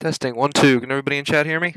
Testing 1 2. Can everybody in chat hear me?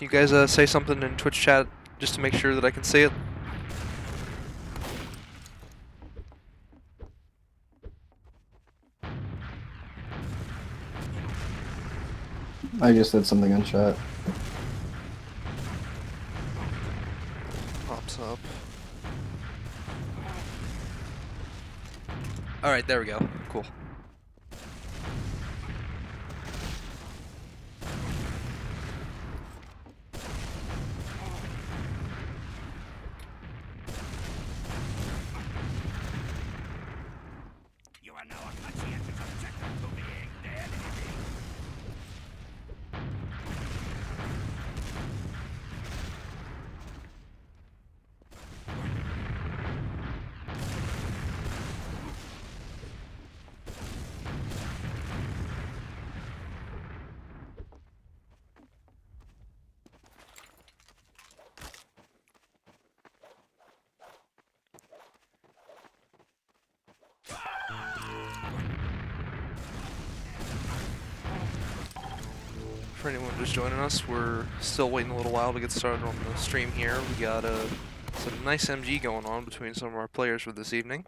Can you guys say something in Twitch chat just to make sure that I can see it? I just said something in chat. Pops up. Alright, there we go. Cool. You are now a conscientious objector to being dead. For anyone just joining us, we're still waiting a little while to get started on the stream here. We got some nice MG going on between some of our players for this evening.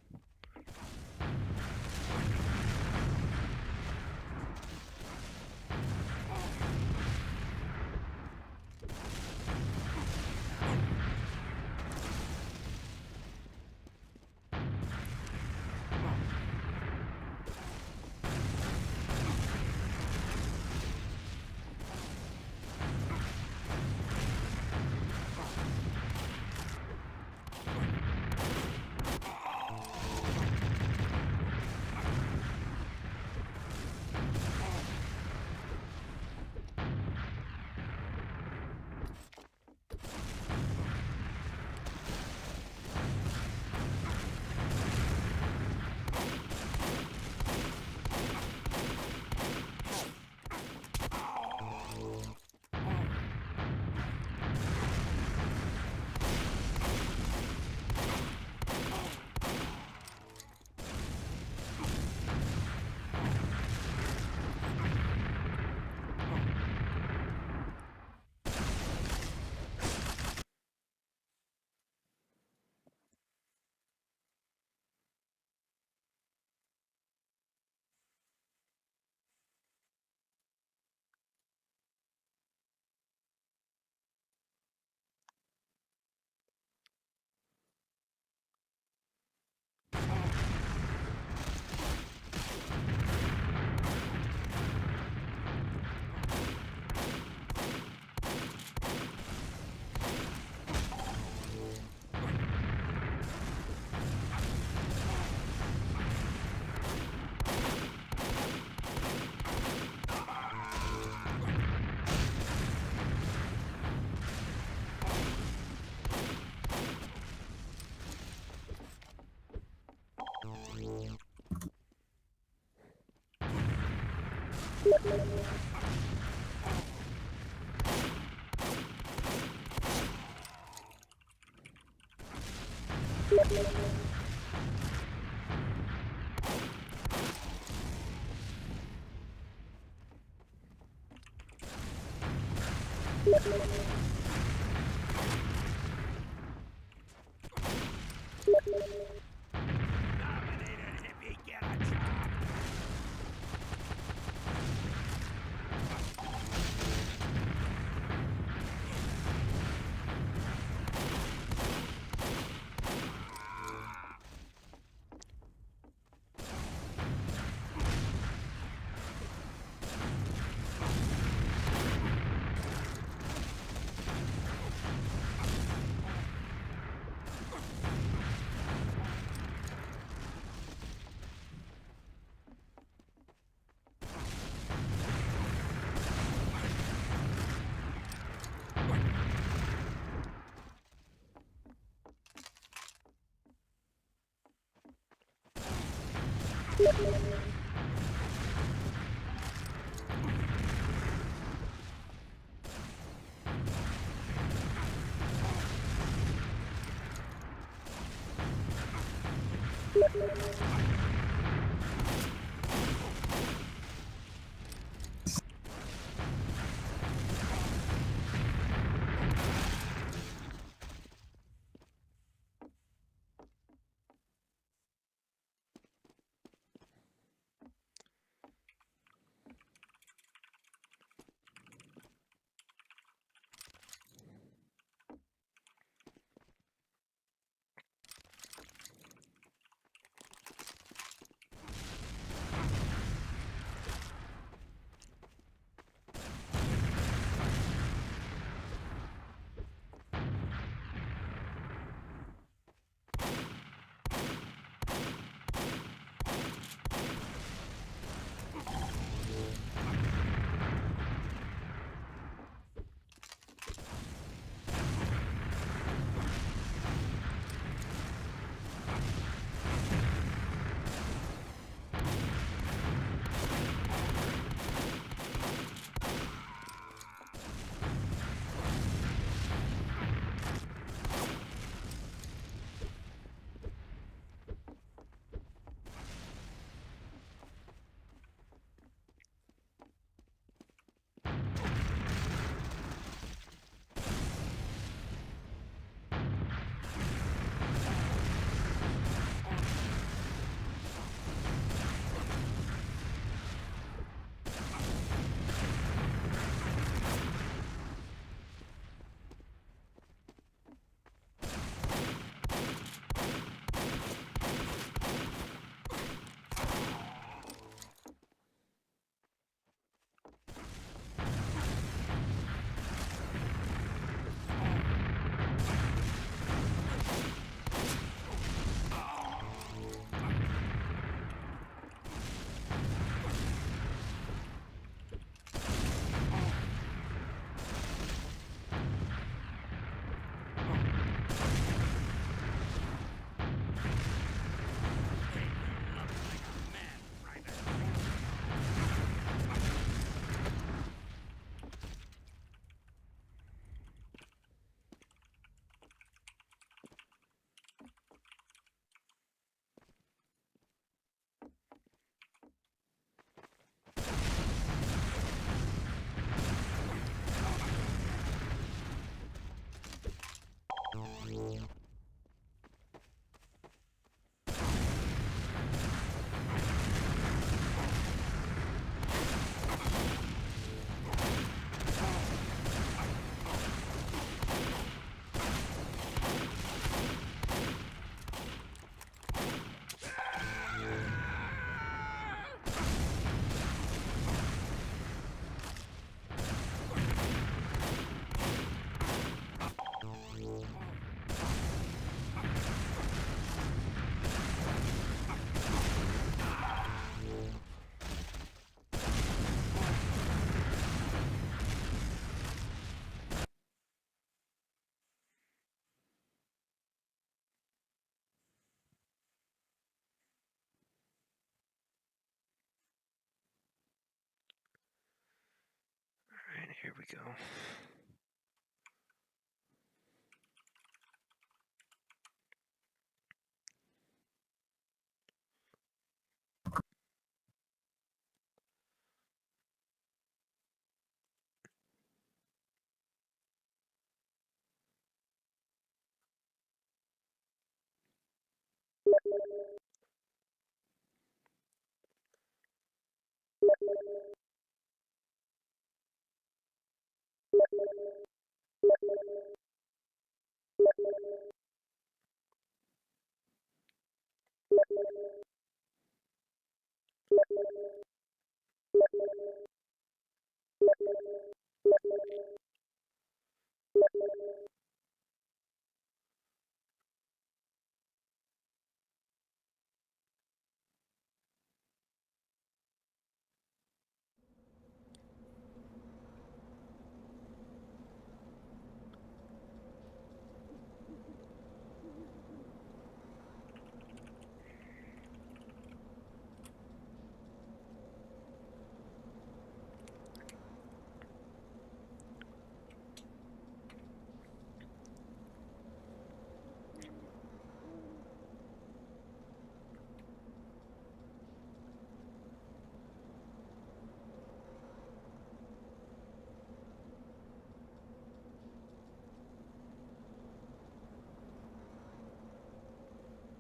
Nominated hippie, get a job. Alright, here we go.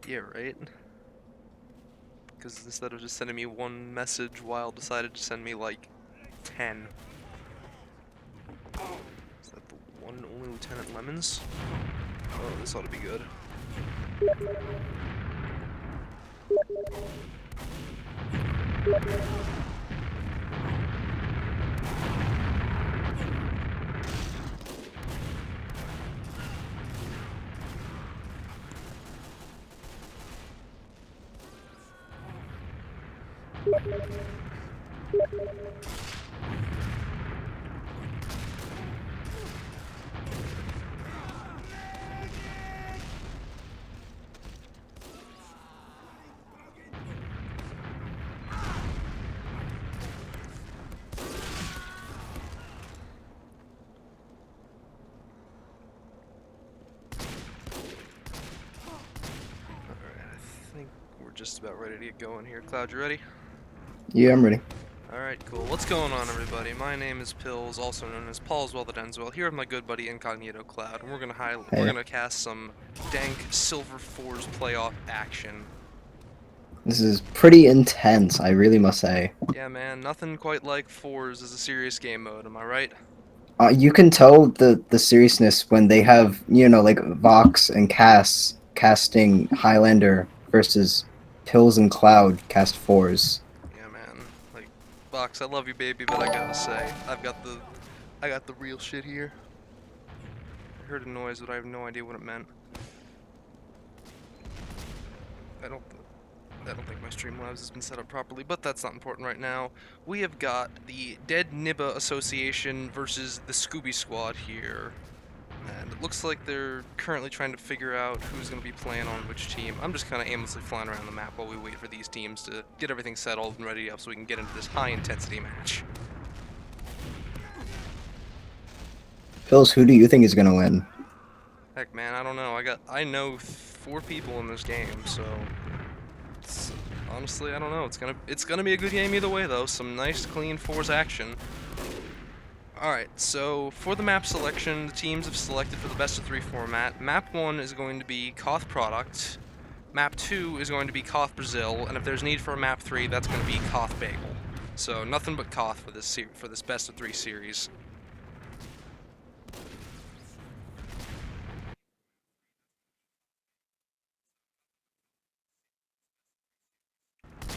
Yeah, right? Because instead of just sending me one message, Wild decided to send me like 10. Is that the one and only Lieutenant Lemons? Oh, this ought to be good. Alright, I think we're just about ready to get going here. Cloud, you ready? Yeah, I'm ready. Alright, cool. What's going on, everybody? My name is Pills, also known as Paul as well that ends well, here with my good buddy IncognitoCloud, and we're Hey. gonna cast some dank Silver Fours playoff action. This is pretty intense, I really must say. Yeah, man, nothing quite like Fours as a serious game mode, am I right? You can tell the seriousness when they have, like Vox and Cass casting Highlander versus Pills and Cloud cast fours. Yeah, man. Like, Box, I love you, baby, but I gotta say, I got the real shit here. I heard a noise, but I have no idea what it meant. I don't, I don't think my Streamlabs has been set up properly, but that's not important right now. We have got the Dead Nibba Association versus the Scooby Squad here. And it looks like they're currently trying to figure out who's going to be playing on which team. I'm just kind of aimlessly flying around the map while we wait for these teams to get everything settled and ready up so we can get into this high-intensity match. Pills, who do you think is gonna win? Heck, man, I don't know. I know 4 people in this game, so honestly, I don't know. It's gonna be a good game either way, though. Some nice, clean fours action. Alright, so for the map selection, the teams have selected for the best of 3 format. Map 1 is going to be Koth Product, Map 2 is going to be Koth Brazil, and if there's need for a Map 3, that's going to be Koth Bagel. So nothing but Koth for this best of 3 series.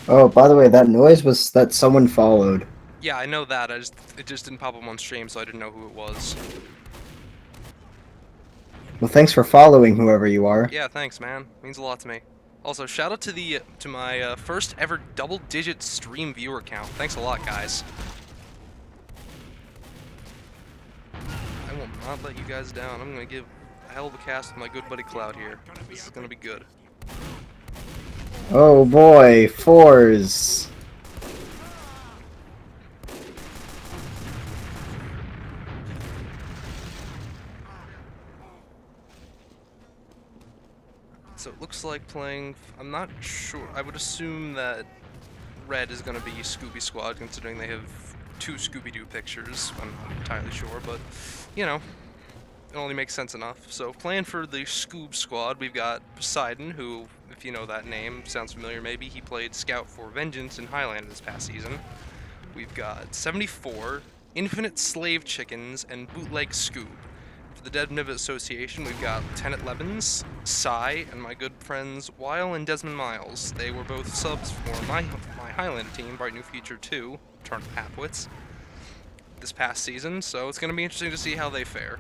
Oh, by the way, that noise was that someone followed. Yeah, I know that. It just didn't pop up on stream, so I didn't know who it was. Well, thanks for following, whoever you are. Yeah, thanks, man. Means a lot to me. Also, shout out to my first ever double-digit stream viewer count. Thanks a lot, guys. I will not let you guys down. I'm gonna give a hell of a cast with my good buddy Cloud here. This is gonna be good. Oh boy, fours. So it looks like playing. I'm not sure. I would assume that Red is gonna be Scooby Squad, considering they have 2 Scooby-Doo pictures. I'm not entirely sure, but you know, it only makes sense enough. So playing for the Scoob Squad, we've got Poseidon, who, if you know that name, sounds familiar maybe. He played Scout for Vengeance in Highlander this past season. We've got 74, Infinite Slave Chickens, and Bootleg Scoob. For the Dead Nibba Association, we've got Lieutenant Levins, Psy, and my good friends Weil and Desmond Miles. They were both subs for my Highlander team, Bright New Future 2, Turn of Hapwits, this past season, so it's going to be interesting to see how they fare.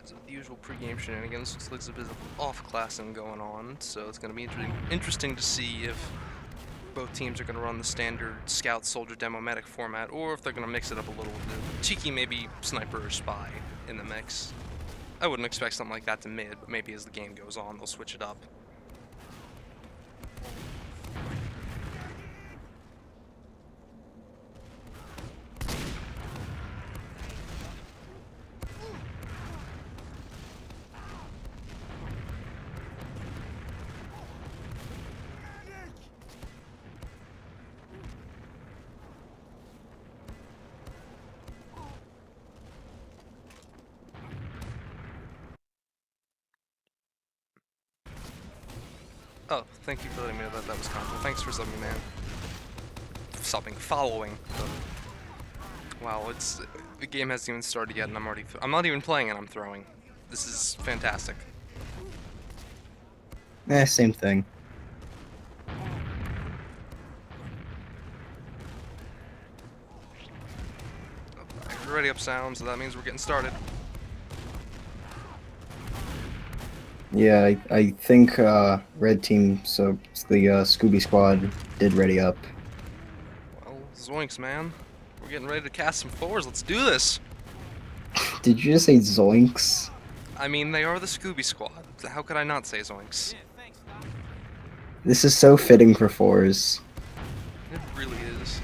So the usual pre-game shenanigans. Looks like there's a bit of off-classing going on, so it's going to be interesting to see if both teams are going to run the standard scout, soldier, demo, medic format, or if they're going to mix it up a little bit. Cheeky, maybe sniper or spy in the mix. I wouldn't expect something like that to mid, but maybe as the game goes on, they'll switch it up. Oh, thank you for letting me know that was Contra. Thanks for subbing, man. Following. Wow, the game hasn't even started yet, and I'm not even playing, and I'm throwing. This is fantastic. Same thing. We're ready up sound, so that means we're getting started. Yeah, I think red team, so the Scooby Squad did ready up. Well, zoinks, man. We're getting ready to cast some fours. Let's do this. Did you just say zoinks? I mean, they are the Scooby Squad. How could I not say zoinks? This is so fitting for fours. It really is.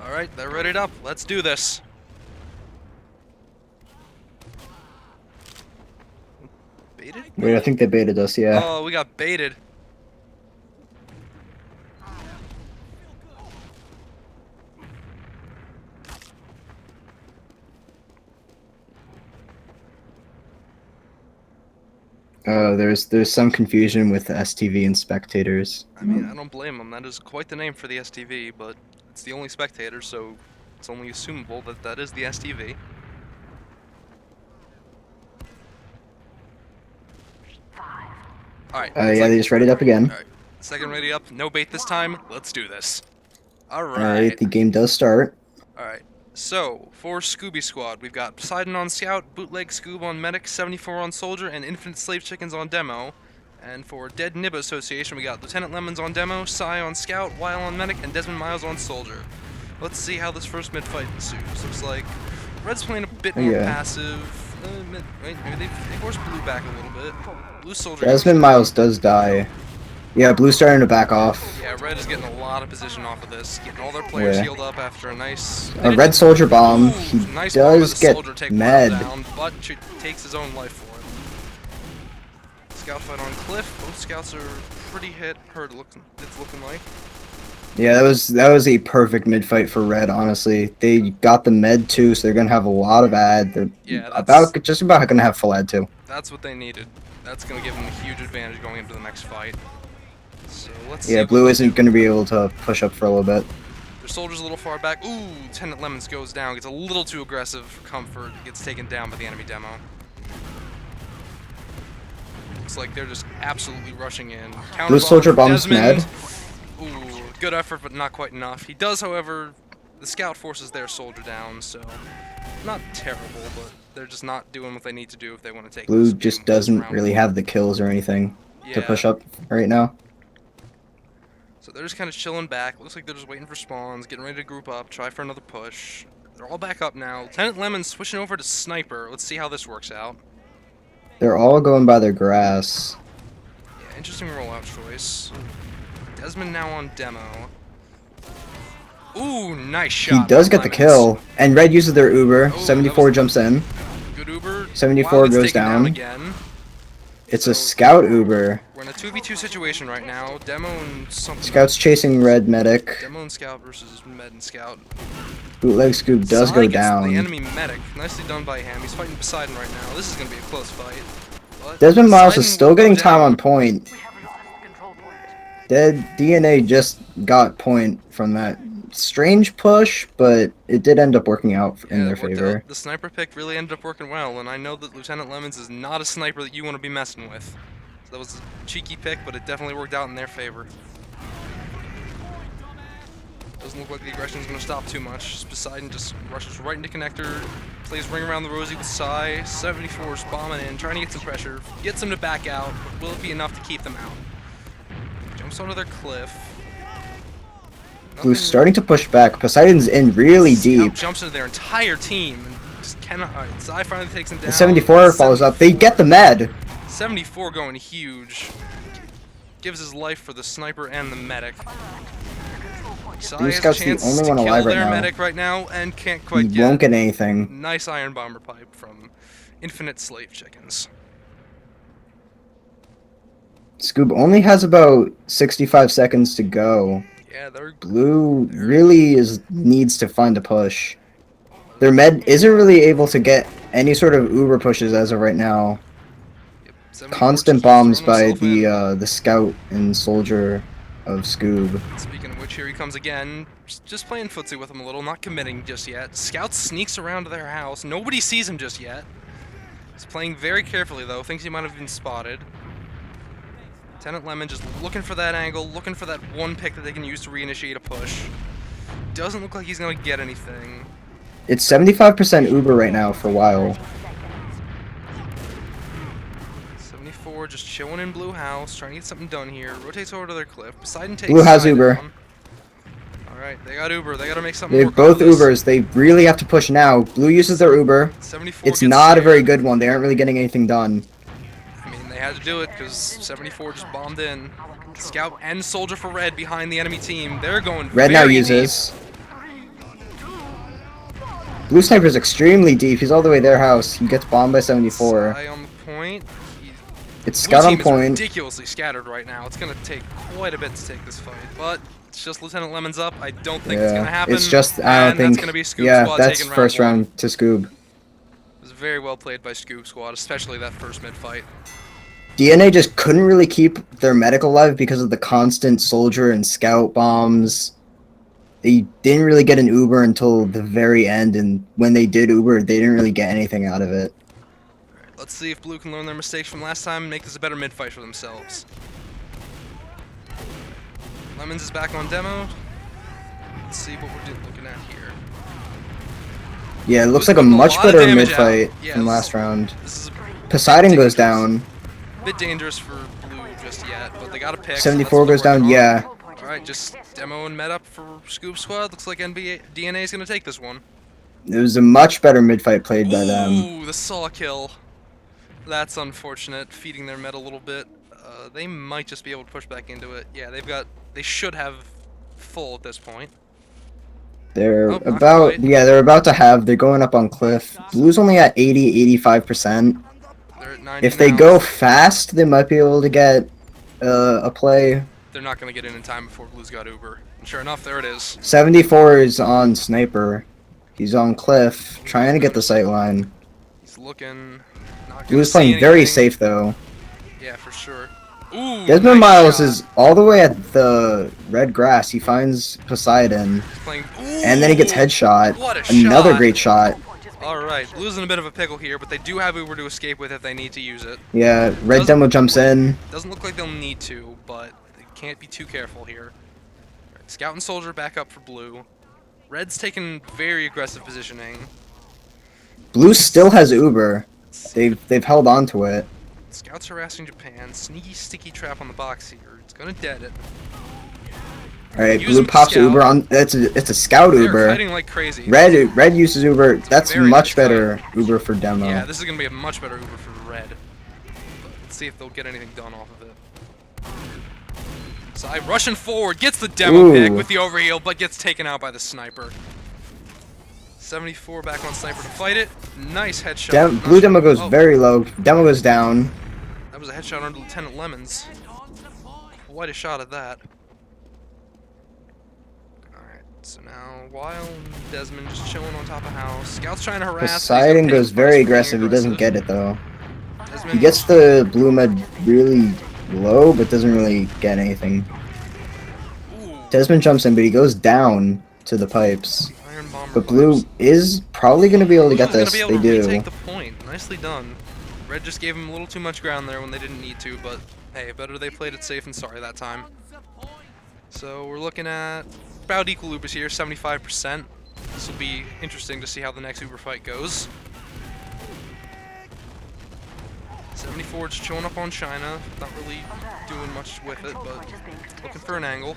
Alright, they're readied up. Let's do this. Baited? Wait, I think they baited us, yeah. Oh, we got baited. There's some confusion with the STV and spectators. I mean, I don't blame them. That is quite the name for the STV, but it's the only spectator, so it's only assumable that that is the STV. Alright. Yeah, they just readied up again. Alright. Second ready up. No bait this time. Let's do this. Alright, Alright. the game does start. Alright. So, for Scooby Squad, we've got Poseidon on Scout, Bootleg Scoob on Medic, 74 on Soldier, and Infinite Slave Chickens on Demo. And for Dead Nib Association, we got Lieutenant Lemons on Demo, Psy on Scout, Weil on Medic, and Desmond Miles on Soldier. Let's see how this first mid-fight ensues. Looks like Red's playing a bit more passive. Maybe they forced Blue back a little bit. Blue Soldier... Desmond Miles does die. Yeah, Blue's starting to back off. Yeah, Red is getting a lot of position off of this, getting all their players healed up after a nice... A Red Soldier bomb. He nice bomb does the get soldier take med. Down, but takes his own life for it. Scout fight on Cliff. Both scouts are pretty hurt. It's looking like. Yeah, that was a perfect mid fight for Red. Honestly, they got the med too, so they're gonna have a lot of ad. They're just about gonna have full ad too. That's what they needed. That's gonna give them a huge advantage going into the next fight. So let's see. Yeah, Blue isn't gonna be able to push up for a little bit. Their soldier's a little far back. Ooh, Lieutenant Lemons goes down. Gets a little too aggressive for comfort. Gets taken down by the enemy demo. Looks like they're just absolutely rushing in. Blue Soldier bombs med. Ooh, good effort, but not quite enough. He does, however, The scout forces their soldier down, so not terrible, but they're just not doing what they need to do if they want to take Blue this just game, this doesn't round really one. have the kills or anything to Yeah. push up right now. So they're just kind of chilling back. Looks like they're just waiting for spawns, getting ready to group up, try for another push. They're all back up now. Lieutenant Lemon's switching over to Sniper. Let's see how this works out. They're all going by their grass. Yeah, interesting rollout choice. Desmond now on demo. Ooh, nice shot. He does by get the Lemons. kill, and Red uses their Uber. Oh, 74 that was- jumps in. Good Uber. 74 Wild gets goes taken down. again. It's So, a scout Uber. We're in a 2v2 situation right now. Demo and something. Scout's chasing Red Medic. Demo and Scout versus Med and Scout. Bootleg Scoop does Sai go gets down. The enemy medic. Nicely done by him. He's fighting Poseidon right now. This is going to be a close fight. But Desmond Miles Poseidon is still will go getting time down. on point. We have lost the control point. Dead DNA just got point from that strange push, but it did end up working out in their it worked favor. out. The sniper pick really ended up working well, and I know that Lieutenant Lemons is not a sniper that you want to be messing with. So that was a cheeky pick, but it definitely worked out in their favor. Doesn't look like the aggression's going to stop too much. Poseidon just rushes right into connector, plays ring around the Rosie with Sai. 74's bombing in, trying to get some pressure, gets them to back out, but will it be enough to keep them out? Jumps onto their cliff. Blue's starting to push back. Poseidon's in really Scout deep. jumps into their entire team and just cannot. Alright, Sai finally takes him down. The 74 follows up. They get the med. 74 going huge. Gives his life for the sniper and the medic. Sai Blue has a Scout's the chance only to one kill alive right their now. medic right now and can't He quite won't get get anything. nice iron bomber pipe from Infinite Slave Chickens. Scoob only has about 65 seconds to go. Yeah, they're Blue really needs to find a push. Their med isn't really able to get any sort of Uber pushes as of right now. yep, 74 Constant just bombs throwing by himself in. the scout and soldier of Scoob. Speaking of which, here he comes again. Just playing footsie with him a little, not committing just yet. Scout sneaks around to their house. Nobody sees him just yet. He's playing very carefully though. Thinks he might have been spotted. Lieutenant Lemon just looking for that angle, looking for that one pick that they can use to reinitiate a push. Doesn't look like he's gonna get anything. It's 75% Uber right now for a while. 74 just chilling in Blue House, trying to get something done here. Rotates over to their cliff. Poseidon takes Blue has Sai Uber. down. Alright, they got Uber. They gotta make something They work both out of this. Ubers. They really have to push now. Blue uses their Uber. 74 It's gets not a very scared. good one. They aren't really getting anything done. I mean, they had to do it because 74 just bombed in. Scout and Soldier for Red behind the enemy team. They're going Red now very uses. Blue Sniper's extremely deep. He's all the way their house. He gets bombed by deep. 74. Sai on the point. It's Blue Scout on team is point. ridiculously scattered right now. It's going to take quite a bit to take this fight, but it's just Lieutenant Lemon's up. I don't think it's going to Yeah, happen. it's just and I don't that's think. going to be Scoop Yeah, Squad that's taking first round one. round to Scoob. It was very well played by Scoop Squad, especially that first mid fight. DNA just couldn't really keep their medic alive because of the constant soldier and scout bombs. They didn't really get an Uber until the very end, and when they did Uber, they didn't really get anything out of it. Let's see if Blue can learn their mistakes from last time and make this a better mid fight for themselves. Lemons is back on demo. Let's see what we're looking at here. Yeah, it looks Blue's like a putting much lot of better damage mid fight out. Yeah, from this- last round. This is a Poseidon goes dangerous. down. Bit dangerous for Blue just yet, but they got a pick. 74 That's goes what they're down. working on. Yeah, Alright, just demo and med up for Scoop Squad. Looks like DNA is going to take this one. it was a much better mid fight played by them. Ooh, the saw kill. That's unfortunate, feeding their med a little bit. They might just be able to push back into it. Yeah, they should have full at this point. They're Oh, not about quite. they're about to have. They're going up on cliff. Blue's only at 85%. They're at 90 If they now. go fast, they might be able to get a play. They're not going to get in time before Blue's got Uber. And sure enough, there it is. 74 is on sniper. He's on cliff, trying to get the sight line. He's looking. Not gonna Blue's see playing very anything. safe though. Yeah, for sure. Ooh, Desmond nice Miles shot. is all the way at the red grass. He finds Poseidon, He's playing. and then he gets Ooh, headshot. What a Another shot. great shot. Alright, Blue's in a bit of a pickle here, but they do have Uber to escape with if they need to use it. Yeah, red Doesn't- demo jumps in. Doesn't look like they'll need to, but they can't be too careful here. Alright, Scout and Soldier back up for Blue. Red's taken very aggressive positioning. Blue still has Uber. Let's see. They've held on to it. Scouts harassing Japan. Sneaky, sticky trap on the box here. It's gonna dead it. All right, Use Blue him to pops scout. Uber on. It's a scout They're Uber. kiting like crazy. Red uses Uber. That's very much nice better Uber for demo. Yeah, this is gonna be a much better Uber for Red. But let's see if they'll get anything done off of it. Sai rushing forward, gets the demo pick with the overheal, but gets taken out by the sniper. 74 back on sniper to fight it. Nice headshot. Blue demo goes very low. Demo goes down. That was a headshot under Lieutenant Lemons. Quite a shot at that. Alright, so now Wild and Desmond just chilling on top of house. Scout's trying to harass. Poseidon goes very aggressive. He doesn't get it though. Desmond, He gets the blue med really low, but doesn't really get anything. ooh, Desmond jumps in, but he goes down to the pipes. Iron Bomber But Blue pipes. is probably going to be able to Blue's get this. gonna be able They to do. retake the point. Nicely done. Red just gave him a little too much ground there when they didn't need to, but hey, better they played it safe and sorry that time. So we're looking at about equal Ubers here, 75%. This will be interesting to see how the next Uber fight goes. 74 just showing up on China, not really doing much with it, but looking for an angle.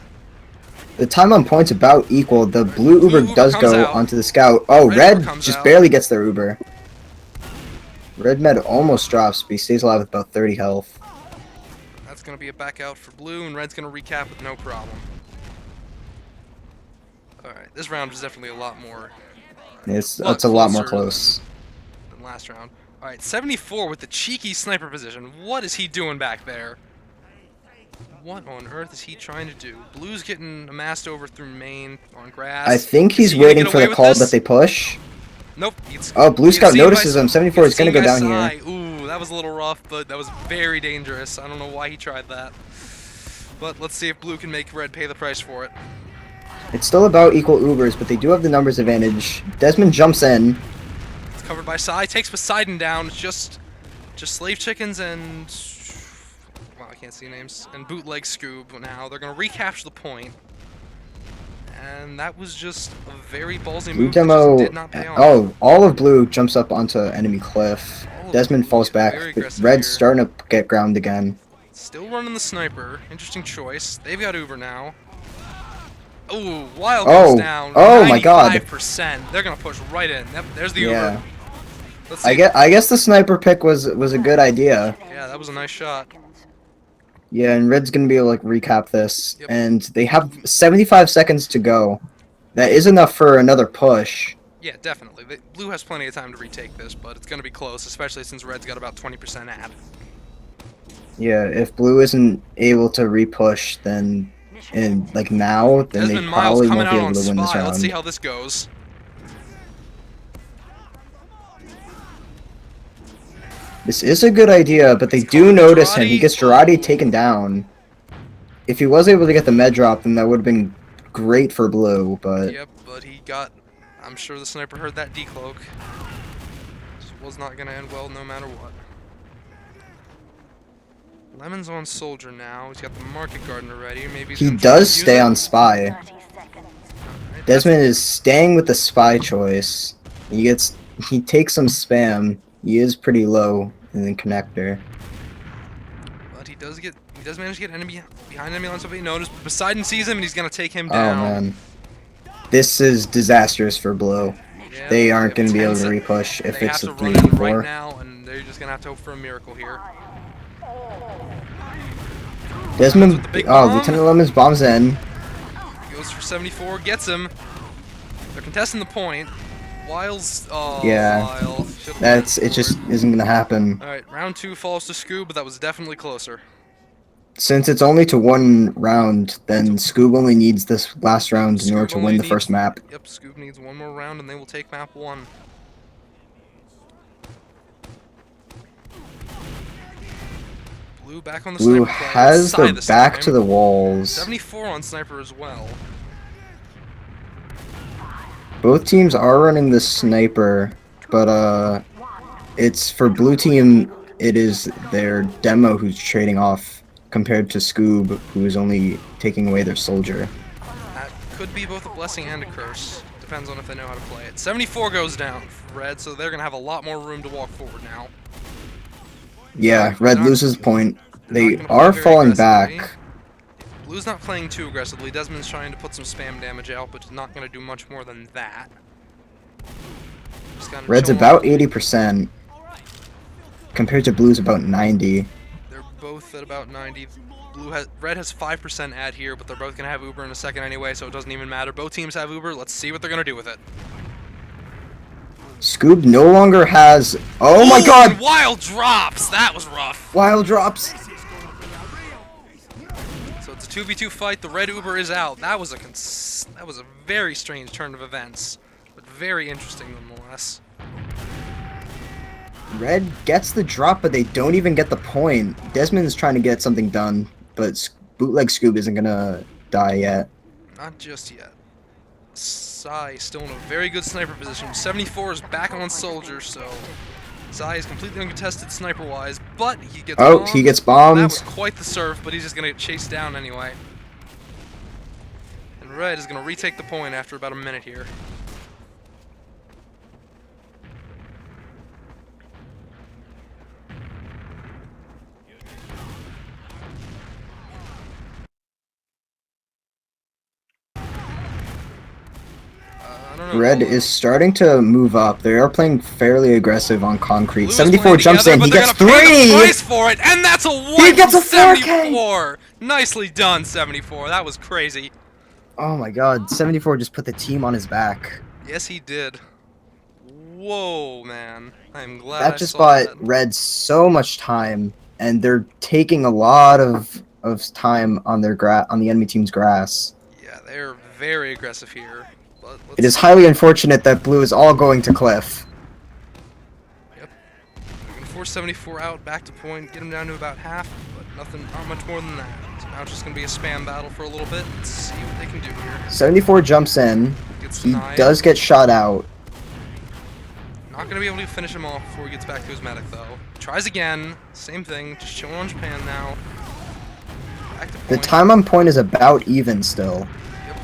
The time on point's about equal. The blue Uber Uber does comes go out. onto the scout. Oh, Red Red Uber comes just out. barely gets their Uber. Red med almost drops, but he stays alive with about 30 health. That's going to be a back out for Blue, and Red's going to recap with no problem. Alright, this round was definitely a lot more It's a lot more closer close. than last round. Alright, 74 with the cheeky sniper position. What is he doing back there? What on earth is he trying to do? Blue's getting amassed over through main on grass. I think Is he's he gonna waiting get for away the with call this? that they push. Nope. Oh, Blue He's Scout seen by notices him. 74 is going to go down Sai. here. Ooh, that was a little rough, but that was very dangerous. I don't know why he tried that. But let's see if Blue can make Red pay the price for it. It's still about equal Ubers, but they do have the numbers advantage. Desmond jumps in. It's covered by Sai, takes Poseidon down. It's just Slave Chickens and wow, I can't see names. And Bootleg Scoob now. They're gonna recapture the point. And that was just a very ballsy Blue move that demo. just did not pay off. Oh, all of Blue jumps up onto enemy cliff. All of Desmond Blue falls is back. very but aggressive Red's here. starting to get ground again. Still running the sniper. Interesting choice. They've got Uber now. Ooh, Wild Oh, goes down. oh my God. 95%. They're gonna push right in. Yep, there's the Yeah. Uber. Let's see. I guess the sniper pick was a good idea. Yeah, that was a nice shot. Yeah, and Red's gonna be able to like recap this, Yep. and they have 75 seconds to go. That is enough for another push. Yeah, definitely. Blue has plenty of time to retake this, but it's gonna be close, especially since Red's got about 20% ad. Yeah, if Blue isn't able to repush, then like now, then they Desmond Miles probably coming won't be out able on to win this spy. Let's see round. how this goes. This is a good idea, but they He's do calling notice him. Girardi. He gets Girardi Ooh. taken down. If he was able to get the med drop, then that would have been great for Blue, but Yep, but he got. I'm sure the sniper heard that decloak. This was not gonna end well, no matter what. Lemon's on soldier now. He's got the market gardener ready. Maybe he's he gonna try does to use stay it. on spy. Alright, that's- Desmond is staying with the spy choice. He takes some spam. He is pretty low in the connector. But he does manage to get enemy behind enemy lines. If he noticed, Poseidon sees him and he's gonna take him Oh down. man, this is disastrous for Blue. Yeah, They aren't have going to be able 10 to repush if They it's have a to run in 3v4. right now, and they're just gonna have to hope for a miracle here. Desmond, With the big oh, bomb. Lieutenant Lemons bombs in. Goes for 74, gets him. They're contesting the point. Wiles, oh, Yeah. Lyle. Should've It went just forward. isn't going to happen. Alright, round 2 falls to Scoob, but that was definitely closer. Since it's only to one round, then Scoob only needs this last round in order Scoob to only win the needs- first map. Yep, Scoob needs one more round and they will take map 1. Blue back on the Blue sniper play. has Sai their this back time. to the walls. 74 on sniper as well. Both teams are running the sniper, but it's for blue team. It is their demo who's trading off compared to Scoob, who is only taking away their soldier. That could be both a blessing and a curse, depends on if they know how to play it. 74 goes down for Red, so they're gonna have a lot more room to walk forward now. Yeah, Red loses point. They're They not gonna play are very falling aggressively. back. Blue's not playing too aggressively. Desmond's trying to put some spam damage out, but not gonna do much more than that. Just kinda Red's chilling about out. 80%, compared to Blue's about 90. They're both at about 90. Red has 5% ad here, but they're both gonna have Uber in a second anyway, so it doesn't even matter. Both teams have Uber. Let's see what they're gonna do with it. Scoob no longer has. Oh my Ooh, god! and wild drops. That was rough. Wild drops. So it's a 2v2 fight. The red Uber is out. That was a very strange turn of events, but very interesting nonetheless. Red gets the drop, but they don't even get the point. Desmond's trying to get something done, but Bootleg Scoob isn't gonna die yet. Not just yet. Sai still in a very good sniper position. 74 is back on Soldier, so Sai is completely uncontested sniper-wise, but he gets bombed. He gets That bombed. was quite the surf, but he's just gonna get chased down anyway. And Red is gonna retake the point after about a minute here. Red is starting to move up. They are playing fairly aggressive on concrete. Blue is 74 playing jumps together, in. but He they're gets gonna pay the 3! price for it, and that's a 1 He gets from a 4K! 74. Nicely done, 74. That was crazy. Oh my god, 74 just put the team on his back. Yes, he did. Whoa, man. I'm glad That I just saw bought that. Red so much time, and they're taking a lot of time on their on the enemy team's grass. Yeah, they're very aggressive here. But It is highly unfortunate that Blue is all going to Cliff. Yep. We can force 74 out, back to point, get him down to about half, but not much more than that. So now it's just gonna be a spam battle for a little bit. Let's see what they can do here. 74 jumps in. Gets He denied. does get shot out. Not gonna be able to finish him off before he gets back to his medic though. Tries again. Same thing. Just chilling on Japan now. Back to point. The time on point is about even still. Yep.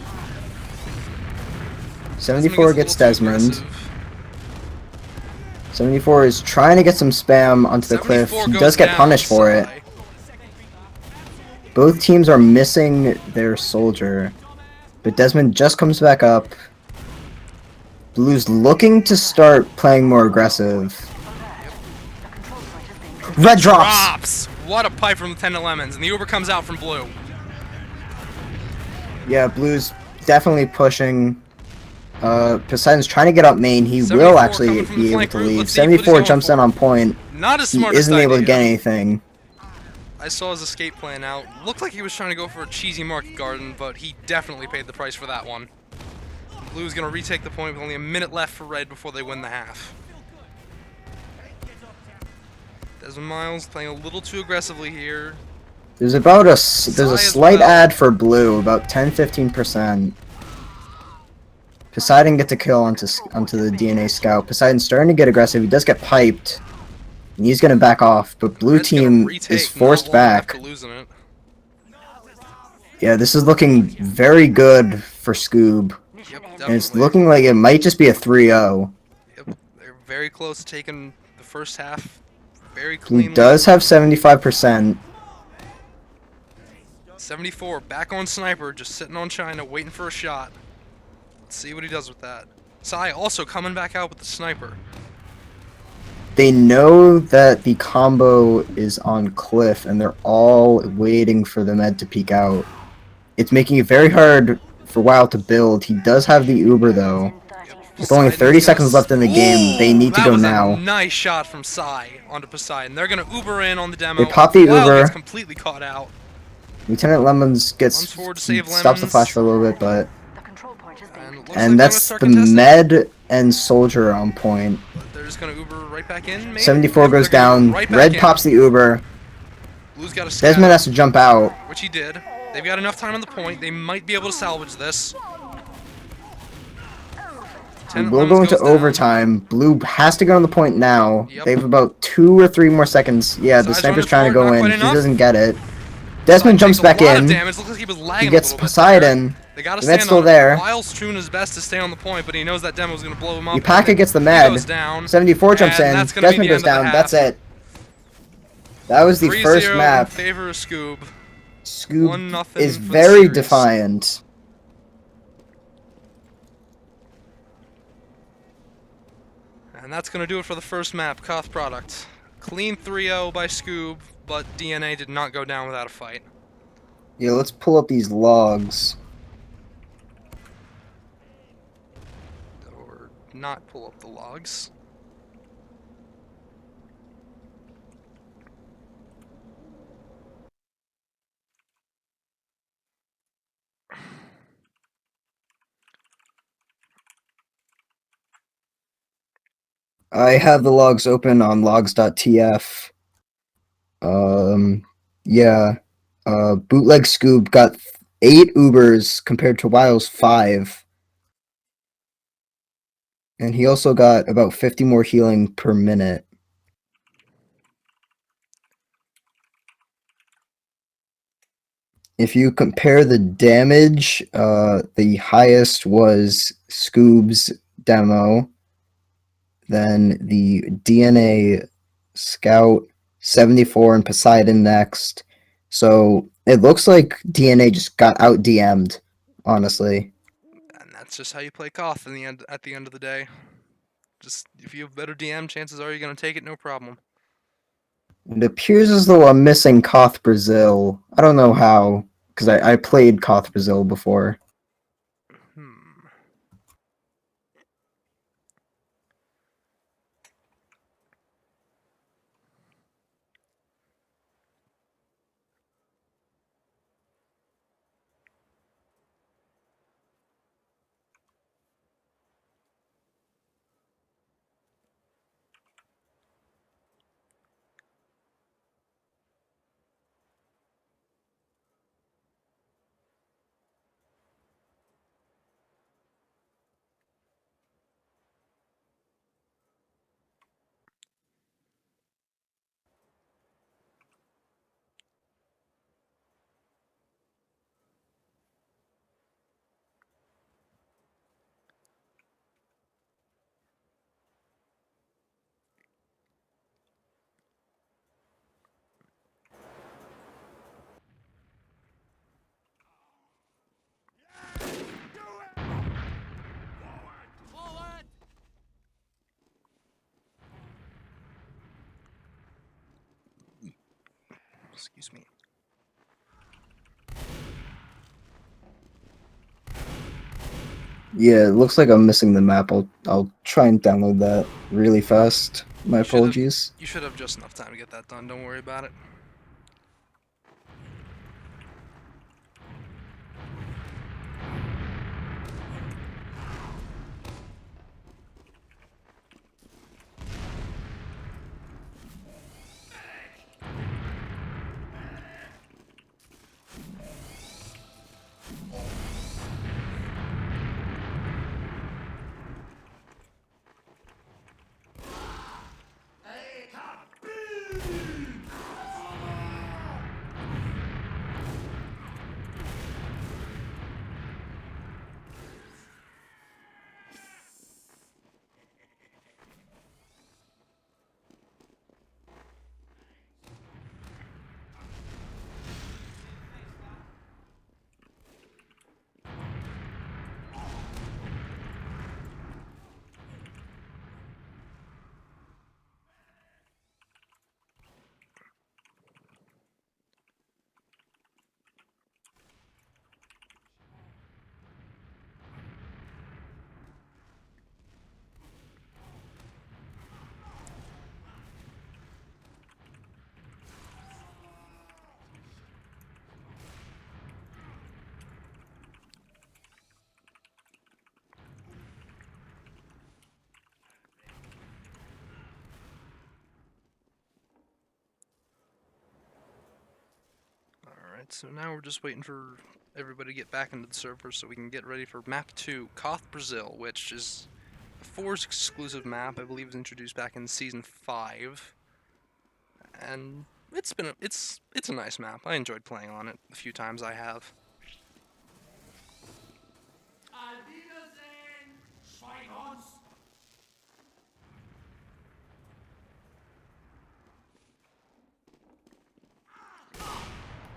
74 Desmond gets a little too Desmond. aggressive. 74 is trying to get some spam onto the cliff. 74 He goes does get down, punished for it. Sai. Both teams are missing their soldier. But Desmond just comes back up. Blue's looking to start playing more aggressive. Red drops! What a pipe from Lieutenant Lemons, and the Uber comes out from Blue. Yeah, Blue's definitely pushing. Poseidon's trying to get up main. He 74 will actually coming from the be able flank to route. leave. Let's see what he's 74 going jumps for. in on point. Not as He smart isn't able to get anything. I saw his escape plan out. Looked like he was trying to go for a cheesy market garden, but he definitely paid the price for that one. Blue's gonna retake the point with only a minute left for Red before they win the half. Desmond Miles playing a little too aggressively here. There's about there's a Sai as slight well. ad for Blue, about 10-15%. Poseidon gets a kill onto the DNA scout. Poseidon's starting to get aggressive. He does get piped. And he's gonna back off, but Blue Red's gonna team retake is not forced long back. after losing it. Yeah, this is looking very good for Scoob. Yep, And it's definitely. looking like it might just be a 3-0. Yep, they're very close to taking the first half very Blue cleanly. does have 75%. 74 back on Sniper, just sitting on China, waiting for a shot. Let's see what he does with that. Sai also coming back out with the Sniper. They know that the combo is on Cliff, and they're all waiting for the med to peek out. It's making it very hard for Wild to build. He does have the Uber, though. With only 30 seconds left in the game, they need to go now. That was a nice shot from Sai onto Poseidon. They're gonna Uber in on the demo. They pop the Wild Uber. gets completely caught out. Lieutenant Lemons gets Runs forward to save stops the Lemons. flash for a little bit, but And, it looks like and they're that's gonna start the contesting. med and soldier on point. But they're just gonna Uber right back in. Maybe? 74 Yep, goes they're gonna down. Uber right back Red in. pops the Uber. Blue's got a scout, Desmond has to jump out. which he did. They've got enough time on the point. They might be able to salvage this. We Lieutenant will Lemons go into goes down. overtime. Blue has to get on the point now. Yep. They have about 2 or 3 more seconds. Yeah, the Sai's sniper's running trying to forward, go not in. quite He enough. doesn't get it. Desmond jumps takes back a lot in. of damage. Looks like he was lagging He gets a little bit there. Poseidon. They gotta The med's stand still on it. there. Wiles trying his best to stay on the point, but he knows that Demo's gonna blow him up. Upaka gets the He med. goes down. 74 jumps and in. that's gonna be Desmond the goes end of the down. half. That's it. That was the first 3-0 in map. favor of Scoob. Scoob 1-0 is for the very series. defiant. And that's going to do it for the first map, Koth Product. Clean 3-0 by Scoob, but DNA did not go down without a fight. Yeah, let's pull up these logs. Or not pull up the logs. I have the logs open on logs.tf. Yeah. Bootleg Scoob got 8 Ubers compared to Wiles 5. And he also got about 50 more healing per minute. If you compare the damage, the highest was Scoob's demo. Then the DNA Scout 74 and Poseidon next. So it looks like DNA just got out DM'd, honestly. And that's just how you play Koth at the end of the day. Just if you have better DM, chances are you're going to take it, no problem. It appears as though I'm missing Koth Brazil. I don't know how, because I played Koth Brazil before. Hmm. Excuse me. Yeah, it looks like I'm missing the map. I'll try and download that really fast. My apologies. You should have just enough time to get that done. Don't worry about it. Alright, so now we're just waiting for everybody to get back into the server so we can get ready for map 2, Koth Brazil, which is a Force exclusive map. I believe it was introduced back in season 5. And it's a nice map. I enjoyed playing on it the few times I have.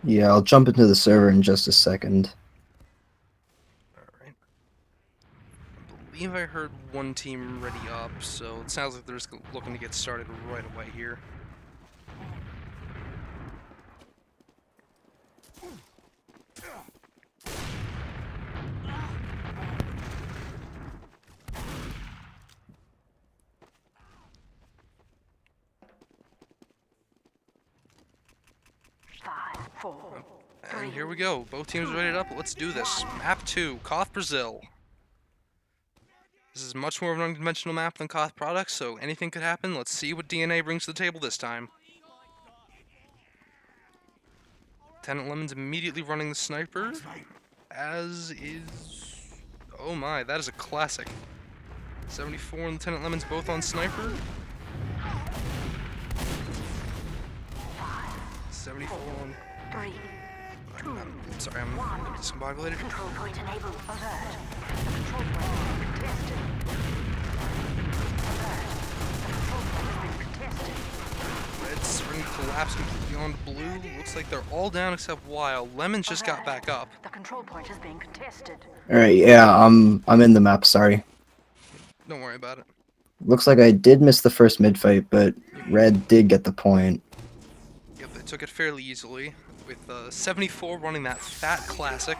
Yeah, I'll jump into the server in just a second. Alright. I believe I heard one team ready up, so it sounds like they're just looking to get started right away here. And here we go. Both teams ready up. Let's do this. Map 2, Koth, Brazil. This is much more of an unconventional map than Koth products, so anything could happen. Let's see what DNA brings to the table this time. Lieutenant Lemon's immediately running the sniper, as is... Oh my, that is a classic. 74 and Lieutenant Lemon's both on sniper. 74 on... I'm sorry, I'm discombobulated. Control point enabled. Alert. The control point has been contested. Alert. The control point has been contested. Red's starting to collapse completely on blue. Looks like they're all down except Wild. Lemon just got back up. The control point is being contested. Alright, yeah, I'm in the map, sorry. Don't worry about it. Looks like I did miss the first mid-fight, but Red did get the point. Yep, they took it fairly easily, with 74 running that fat classic.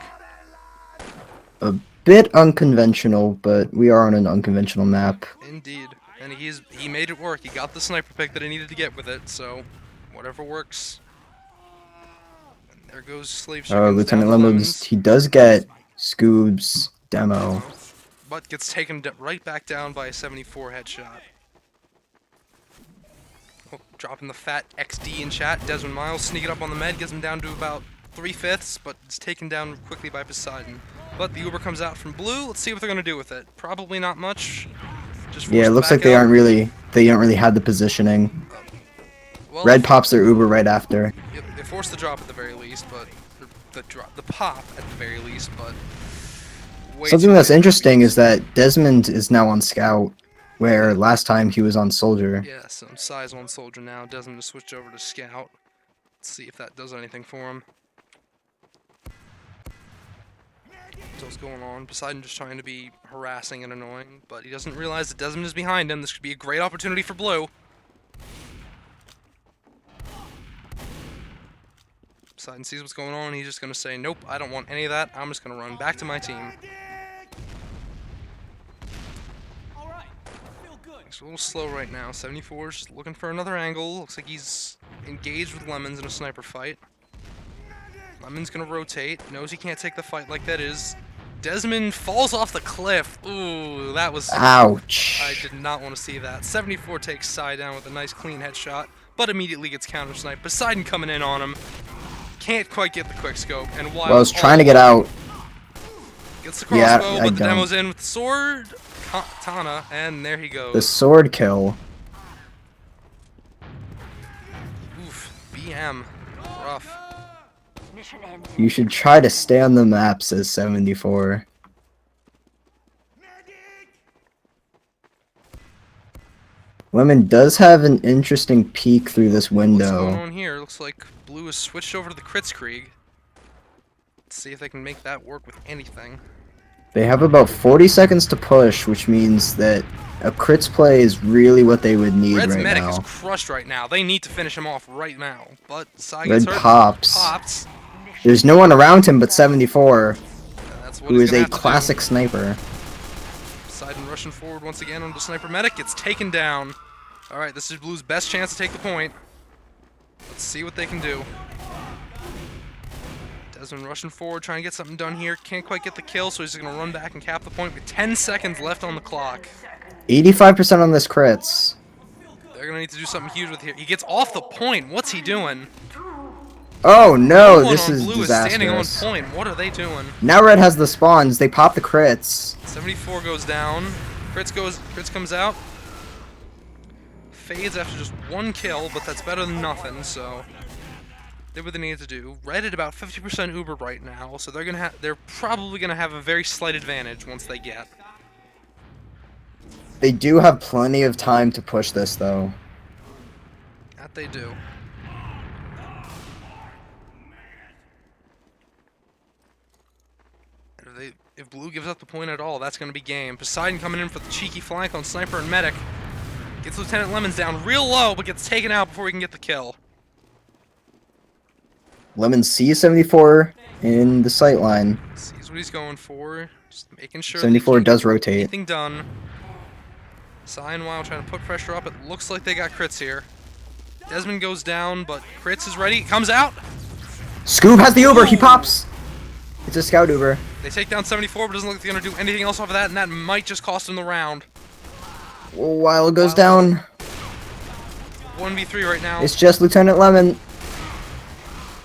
A bit unconventional, but we are on an unconventional map. Indeed. And he made it work. He got the sniper pick that he needed to get with it, so whatever works. And there goes Slave Chickens Lieutenant down to Lemons, he does get Scoob's demo. but gets taken right back down by a 74 headshot. Oh, dropping the fat XD in chat. Desmond Miles sneaking up on the med, gets him down to about 3/5, but it's taken down quickly by Poseidon. But the Uber comes out from blue. Let's see what they're gonna do with it. Probably not much. Just Yeah, it looks like they don't really have the positioning. Well, Red pops their Uber right after. Yep, they forced the drop at the very least, but the pop at the very least, but Something that's interesting is that Desmond is now on Scout, where last time he was on Soldier. Yeah, some size 1 soldier now. Desmond has switched over to Scout. Let's see if that does anything for him. So what's going on? Poseidon just trying to be harassing and annoying, but he doesn't realize that Desmond is behind him. This could be a great opportunity for blue. Poseidon sees what's going on. He's just going to say, nope, I don't want any of that. I'm just going to run back to my team. He's a little slow right now. 74's just looking for another angle. Looks like he's engaged with Lemons in a sniper fight. Lemon's going to rotate. Knows he can't take the fight like that is. Desmond falls off the cliff. Ooh, that was... Ouch. I did not want to see that. 74 takes Psy down with a nice clean headshot, but immediately gets counter-sniped. Poseidon coming in on him. Can't quite get the quick scope, and Wild... Well, I was trying to get out. Gets the crossbow, I but the don't. demo's in with the sword, katana, and there he goes. The sword kill. Oof, BM. Rough. Mission ends. You should try to stay on the map, says 74. Lemon does have an interesting peek through this What's going window. on here? Looks like Blue has switched over to the Kritzkrieg. Let's see if they can make that work with anything. They have about 40 seconds to push, which means that a crits play is really what they would need Red's right medic now. is crushed right now. They need to finish him off right now. But Psy Red gets hurt. pops. Pops. There's no one around him but 74, That's what who he's is gonna a have to do. classic sniper. Poseidon rushing forward once again onto Sniper Medic. Gets taken down. Alright, this is Blue's best chance to take the point. Let's see what they can do. Desmond rushing forward, trying to get something done here. Can't quite get the kill, so he's just going to run back and cap the point with 10 seconds left on the clock. 85% on this crits. They're going to need to do something huge with here. He gets off the point. What's he doing? Oh no, Everyone this on is Blue is standing on disastrous. point. What are they doing? Now Red has the spawns, they pop the crits. 74 goes down. Crits comes out. Fades after just one kill, but that's better than nothing, so... did what they needed to do. Red at about 50% Uber right now, so they're probably gonna have a very slight advantage once they get. They do have plenty of time to push this, though. That they do. And if Blue gives up the point at all, that's gonna be game. Poseidon coming in for the cheeky flank on Sniper and Medic. Gets Lieutenant Lemons down real low, but gets taken out before he can get the kill. Lemon sees 74 in the sight line. Sees what he's going for. Just making sure 74 does rotate. anything done. Cyanwile trying to put pressure up. It looks like they got crits here. Desmond goes down, but crits is ready. Comes out. Scoob has the Uber. He pops. It's a scout Uber. They take down 74, but doesn't look like they're going to do anything else off of that, and that might just cost him the round. While goes down. 1v3 right now. It's just Lieutenant Lemon.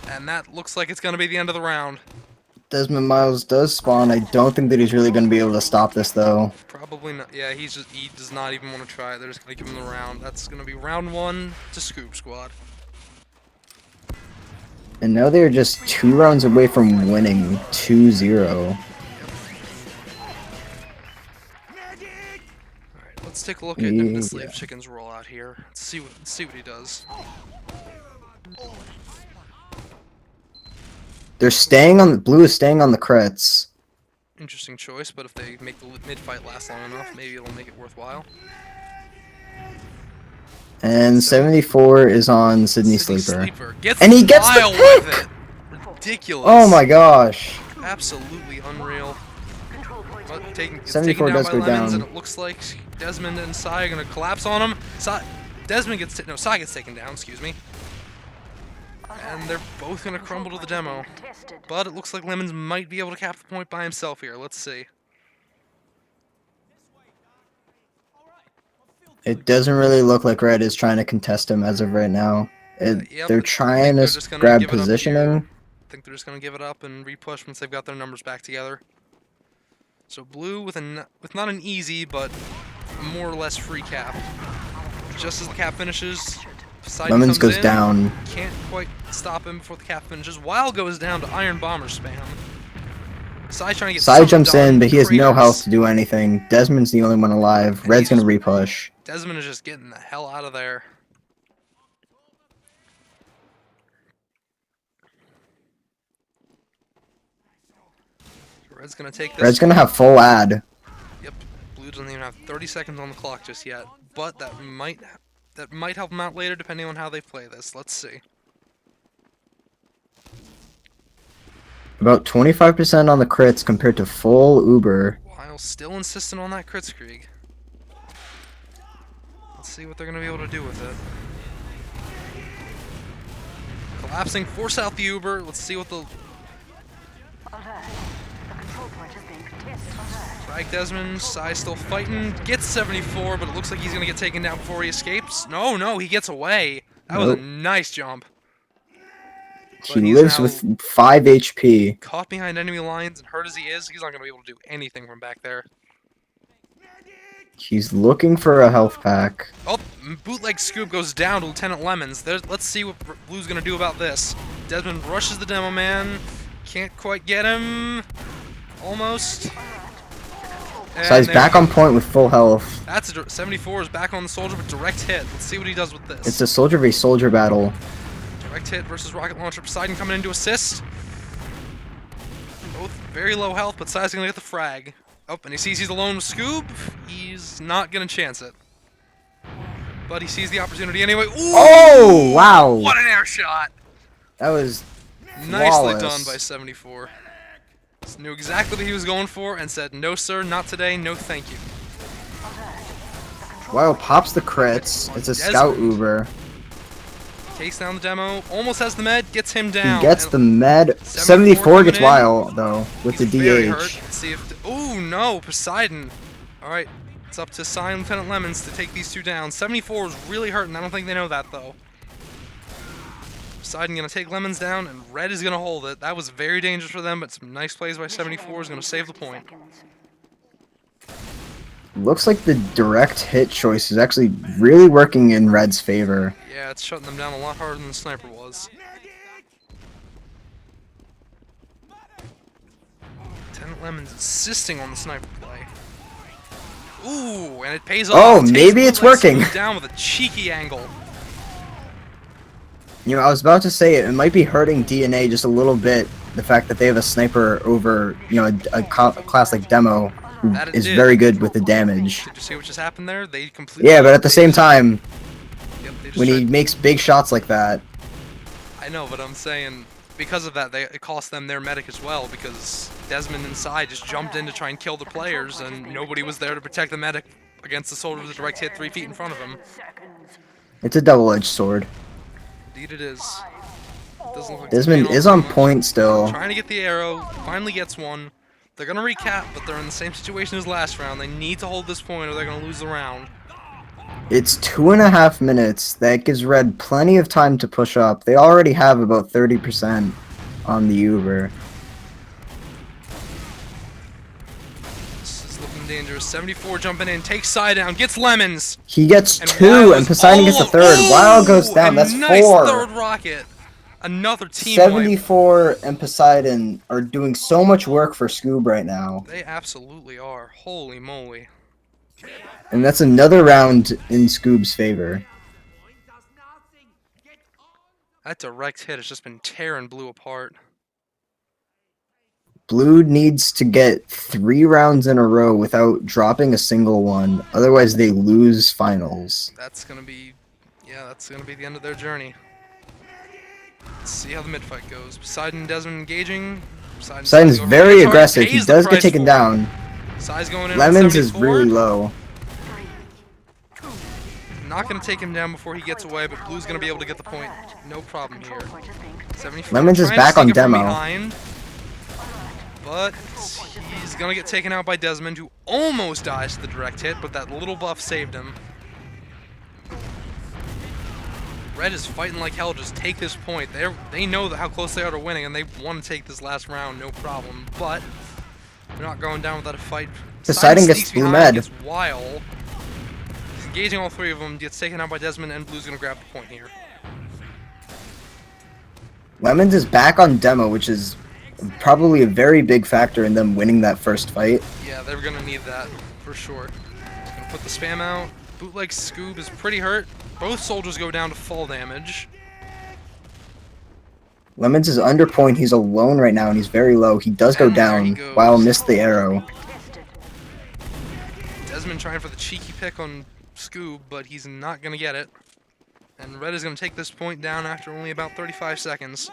And that looks like it's going to be the end of the round. Desmond Miles does spawn. I don't think that he's really going to be able to stop this, though. Probably not. Yeah, he does not even want to try it. They're just going to give him the round. That's going to be round 1 to Scoop Squad. And now they're just 2 rounds away from winning 2-0. Alright, let's take a look at Infinite Slave Chicken's rollout here. Let's see what he does. They're staying on. Blue is staying on the crits. Interesting choice, but if they make the mid-fight last long enough, maybe it'll make it worthwhile. And 74 is on Sydney Sleeper. Gets And he gets the wild pick! with it. Ridiculous. Oh my gosh. Absolutely unreal. But it's 74 taken down does by go Lemons, down. and it looks like Desmond and Sai are gonna collapse on him. Sai gets taken down. Excuse me. And they're both gonna crumble to the demo. But it looks like Lemons might be able to cap the point by himself here. Let's see. It doesn't really look like Red is trying to contest him as of right now. Yep, They're I trying think to they're just gonna grab give it up positioning. here. I think they're just gonna give it up and repush once they've got their numbers back together. So Blue with not an easy, but more or less free cap. Just as the cap finishes, Poseidon Lemons comes goes in, down. Can't quite stop him before the cap finishes. Wild goes down to Iron Bomber spam. Sai trying to get Sai something jumps done. in, but he has no Kratos. health to do anything. Desmond's the only one alive. And Red's he's gonna repush. Desmond is just getting the hell out of there. Red's gonna take this. Red's gonna have full ad. Yep. Blue doesn't even have 30 seconds on the clock just yet, but that might help them out later depending on how they play this. Let's see. About 25% on the crits compared to full Uber. While still insistent on that Kritzkrieg. Let's see what they're gonna be able to do with it. Collapsing, force out the Uber. Let's see what the Alert. The control point is being contested. Alert. Frag Desmond, Sai still fighting, gets 74, but it looks like he's gonna get taken down before he escapes. No, he gets away. That was a nice jump. But He he's lives now with 5 HP. caught behind enemy lines, and hurt as he is, he's not gonna be able to do anything from back there. He's looking for a health pack. Oh, bootleg scoop goes down to Lieutenant Lemons. Let's see what Blue's gonna do about this. Desmond rushes the demo man. Can't quite get him. Almost. And Sai's there back we on go. point with full health. That's 74 is back on the soldier with direct hit. Let's see what he does with this. It's a soldier v soldier battle. Direct hit versus rocket launcher. Poseidon coming in to assist. Both very low health, but Sai's gonna get the frag. Oh, and he sees he's alone with Scoob. He's not gonna chance it. But he sees the opportunity anyway. Ooh! Oh, wow. What an air shot! That was Nicely flawless. done by 74. Just knew exactly what he was going for and said, no sir, not today, no thank you. Wow, pops the crits. It's a scout Uber. Takes down the demo, almost has the med, gets him He down. gets and the med. 74 74 gets coming in. wild, though, with he's the very hurt. DH. Let's see if... Ooh, no, Poseidon. Alright, it's up to Sai and Lieutenant Lemons to take these two down. 74 is really hurting, I don't think they know that, though. Poseidon gonna take Lemons down, and Red is gonna hold it. That was very dangerous for them, but some nice plays by 74 is gonna save the point. Looks like the direct hit choice is actually really working in Red's favor. Yeah, it's shutting them down a lot harder than the sniper was. Lemon's insisting on the sniper play. Ooh, and it pays Oh, off. Takes maybe it's Bootleg working. Scoop down with a cheeky angle. You know, I was about to say it might be hurting DNA just a little bit. The fact that they have a sniper over, you know, a class like Demo, who That it is did. very good with the damage. Did you see what just happened there? They completely. Yeah, but at the they same just- time, Yep, they just when he tried- makes big shots like that, I know, but I'm saying because of that, it cost them their medic as well. Because Desmond inside just jumped in to try and kill the players, and nobody was there to protect the medic against the soldier with a direct hit 3 feet in front of him. it's a double-edged sword. Indeed, it is. Doesn't look like Desmond it's paying is off on too much. point still. Trying to get the arrow, finally gets one. They're gonna recap, but they're in the same situation as last round. They need to hold this point, or they're gonna lose the round. It's 2.5 minutes. That gives Red plenty of time to push up. They already have about 30% on the Uber. This is looking dangerous. 74 jumping in, takes side down, gets Lemons. He gets And 2, Wild and is Poseidon gets a all- third. Wild goes Ooh, down. a That's nice 4. third rocket. Another team wipe. 74 and Poseidon are doing so much work for Scoob right now. They absolutely are. Holy moly. And that's another round in Scoob's favor. That direct hit has just been tearing Blue apart. Blue needs to get 3 rounds in a row without dropping a single one. Otherwise, they lose finals. That's gonna be, yeah, that's gonna be the end of their journey. Let's see how the mid fight goes. Poseidon and Desmond engaging. Poseidon's going very for the target, aggressive. He pays the does get price taken for it. down. Size going in. Lemons on is 74. really low. Not gonna take him down before he gets away, but Blue's gonna be able to get the point. No problem here. 74 Lemons is trying to back sneak on it from demo. behind, but he's gonna get taken out by Desmond, who almost dies to the direct hit, but that little buff saved him. Red is fighting like hell. Just take this point. They know how close they are to winning, and they want to take this last round, no problem. But they're not going down without a fight. Poseidon gets sneaks blue behind, med. gets Wild. He's engaging all 3 of them. Gets taken out by Desmond, and Blue's gonna grab the point here. Lemons is back on demo, which is probably a very big factor in them winning that first fight. Yeah, they're gonna need that for sure. Gonna put the spam out. Bootleg Scoob is pretty hurt. Both soldiers go down to fall damage. Lemons is under point. He's alone right now, and he's very low. He does go And there he down. goes. While missed the arrow. Desmond trying for the cheeky pick on Scoob, but he's not gonna get it. And Red is gonna take this point down after only about 35 seconds.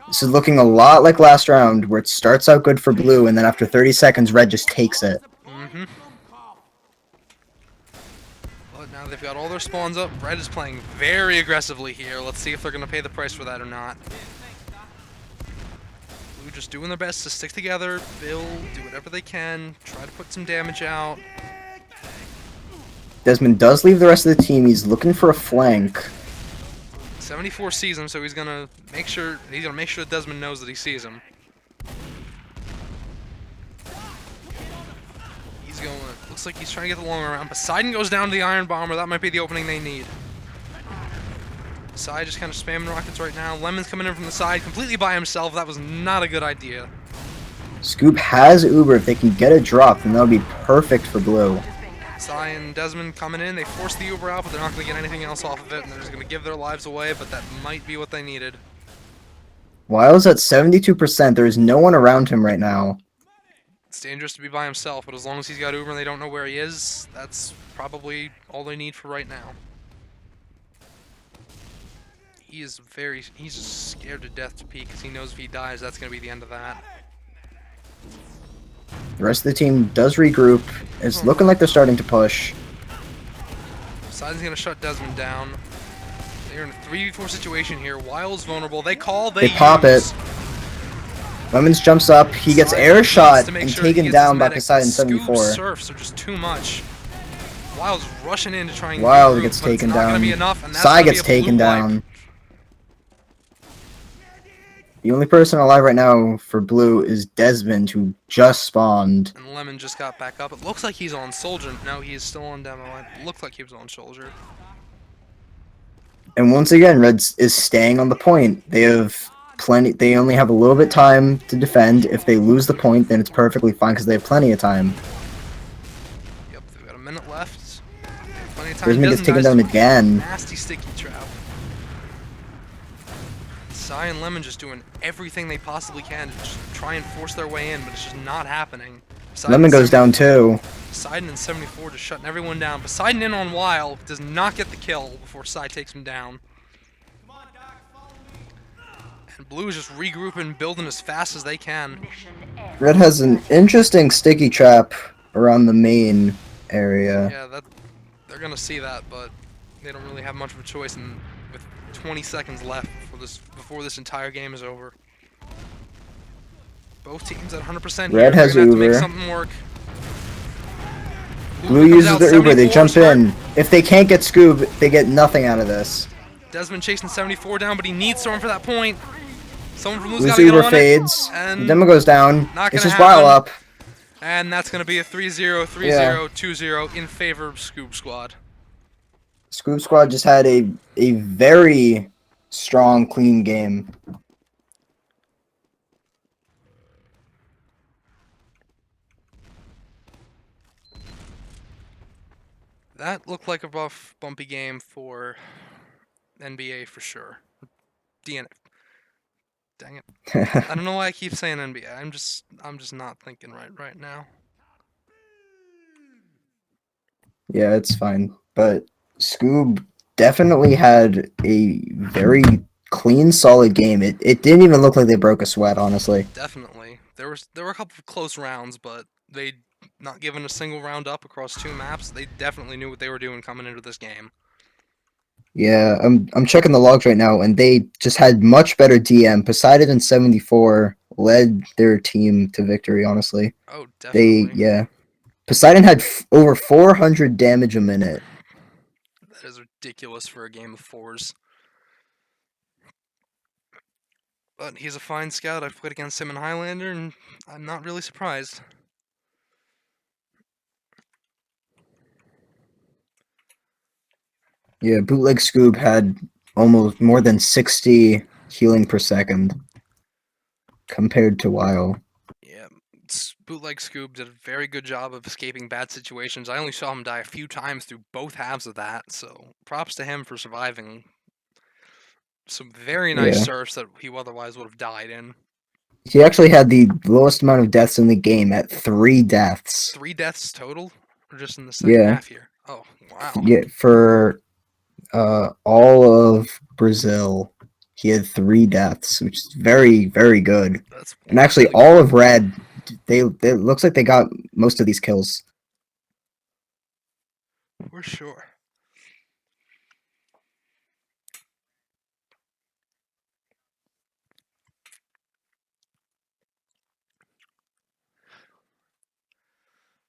This is looking a lot like last round, where it starts out good for Blue, and then after 30 seconds, Red just takes it. Mm-hmm. But now they've got all their spawns up. Red is playing very aggressively here. Let's see if they're gonna pay the price for that or not. Blue just doing their best to stick together, build, do whatever they can, try to put some damage out. Desmond does leave the rest of the team. He's looking for a flank. 74 sees him, so he's gonna make sure that Desmond knows that he sees him. He's going. Looks like he's trying to get the long around. Poseidon goes down to the Iron Bomber. That might be the opening they need. Side just kind of spamming rockets right now. Lemon's coming in from the side, completely by himself. That was not a good idea. Scoop has Uber. If they can get a drop, then that'll be perfect for Blue. Sai and Desmond coming in. They force the Uber out, but they're not going to get anything else off of it, and they're just going to give their lives away, but that might be what they needed. Wild's at 72%. There is no one around him right now. It's dangerous to be by himself, but as long as he's got Uber and they don't know where he is, that's probably all they need for right now. He's just scared to death to peek because he knows if he dies, that's going to be the end of that. The rest of the team does regroup. It's looking like they're starting to push. Poseidon's going to shut Desmond down. They're in a 3v4 situation here. Wild's vulnerable. They call, they pop use. it. Lemons jumps up. He gets Poseidon air needs shot to make and sure he taken gets down his by medic. Poseidon Scoob's 74. surfs are just too much. Wild's rushing in to try and Wild regroup, gets but it's taken not gonna down. be enough, and that's Sai gonna gets be a blue taken wipe. down. The only person alive right now for Blue is Desmond, who just spawned. And Lemon just got back up. It looks like he's on Soldier. No, he's still on demo. It looked like he was on Soldier. And once again, Reds is staying on the point. They have plenty. They only have a little bit time to defend. If they lose the point, then it's perfectly fine because they have plenty of time. Yep, they've got a minute left. Plenty of time. Brisman gets Desmond taken dies down to a again. nasty sticky trap. Sai and Lemon just doing everything they possibly can to just try and force their way in, but it's just not happening. Poseidon Lemon goes down too. Poseidon in 74 just shutting everyone down. Poseidon in on Weil does not get the kill before Sai takes him down. And Blue is just regrouping, building as fast as they can. Mission end. Red has an interesting sticky trap around the main area. Yeah, they're gonna see that, but they don't really have much of a choice. And with 20 seconds left before this entire game is over, both teams at 100% here. Red They're has gonna have to make Uber. something work. Blue comes uses out the Uber. They 74 jump smart. in. If they can't get Scoob, they get nothing out of this. Desmond chasing 74 down, but he needs Storm for that point. Someone from Blue's Blue's gotta get Uber on fades. it. And The demo goes down. not It's gonna just Weil happen. up. And that's going to be a 3-0, 3-0, 2-0 in favor of Scoob Squad. Scoob Squad just had a very strong, clean game. That looked like a rough, bumpy game for NBA for sure. DNA. Dang it. I don't know why I keep saying NBA. I'm just not thinking right now. Yeah, it's fine. But Scoob definitely had a very clean, solid game. It didn't even look like they broke a sweat, honestly. Definitely. There were a couple of close rounds, but they not given a single round up across 2 maps. They definitely knew what they were doing coming into this game. Yeah, I'm checking the logs right now, and they just had much better DM. Poseidon in 74 led their team to victory, honestly. Oh, definitely. Yeah. Poseidon had over 400 damage a minute. That is ridiculous for a game of 4s. But he's a fine scout. I've played against him in Highlander, and I'm not really surprised. Yeah, Bootleg Scoob had almost more than 60 healing per second compared to Weil. Yeah, Bootleg Scoob did a very good job of escaping bad situations. I only saw him die a few times through both halves of that, so props to him for surviving some very nice Yeah. surfs that he otherwise would have died in. He actually had the lowest amount of deaths in the game at 3 deaths. 3 deaths total? Or just in the second Yeah. half here? Oh, wow. Yeah, for all of Brazil, he had 3 deaths, which is very, very good. That's And actually, really all of Red, they looks like they got most of these kills. good. For sure.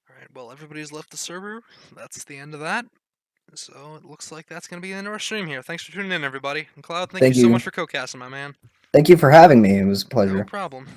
Alright, well, everybody's left the server. That's the end of that. So it looks like that's going to be the end of our stream here. Thanks for tuning in, everybody. And Cloud, thank you so much for co-casting, my man. Thank you for having me. It was a No pleasure. problem.